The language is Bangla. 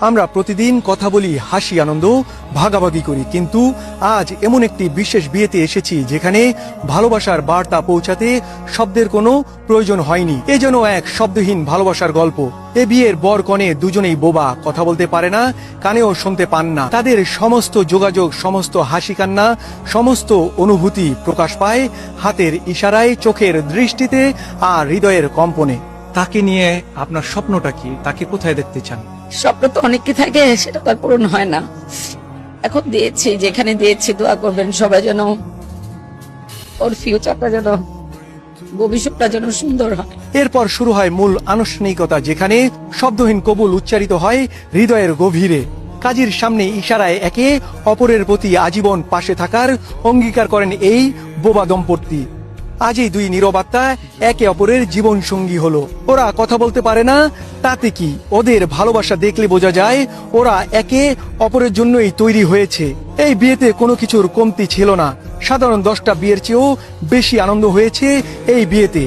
আমরা প্রতিদিন কথা বলি, হাসি আনন্দ ভাগাভাগি করি, কিন্তু আজ এমন একটি বিশেষ বিয়েতে এসেছি যেখানে ভালোবাসার বার্তা পৌঁছাতে শব্দের কোনো প্রয়োজন হয়নি। এ যেন এক শব্দহীন ভালোবাসার গল্প। এ বিয়ের বর কনে দুজনেই বোবা, কথা বলতে পারে না, কানেও শুনতে পান না। তাদের সমস্ত যোগাযোগ, সমস্ত হাসি কান্না, সমস্ত অনুভূতি প্রকাশ পায় হাতের ইশারায়, চোখের দৃষ্টিতে আর হৃদয়ের কম্পনে। তাকে নিয়ে আপনার স্বপ্নটা কি? তাকে কোথায় দেখতে চান? স্বপ্ন তো অনেকই থাকে, সেটা তো আর পূরণ হয় না। এখন দিয়েছি, যেখানে দিয়েছি দোয়া করবেন সবাই যেন ওর ফিউচারটা যেন, ভবিষ্যৎটা যেন সুন্দর হয়। এরপর শুরু হয় মূল আনুষ্ঠানিকতা, যেখানে শব্দহীন কবুল উচ্চারিত হয় হৃদয়ের গভীরে। কাজীর সামনে ইশারায় একে অপরের প্রতি আজীবন পাশে থাকার অঙ্গীকার করেন এই বোবা দম্পতি। আজ এই দুই নীরবাত্মা একে অপরের জীবন সঙ্গী হলো। ওরা কথা বলতে পারে না, তাতে কি? ওদের ভালোবাসা দেখলে বোঝা যায় ওরা একে অপরের জন্যই তৈরি হয়েছে। এই বিয়েতে কোনো কিছুর কমতি ছিল না। সাধারণ 10টা বিয়ের চেয়েও বেশি আনন্দ হয়েছে এই বিয়েতে।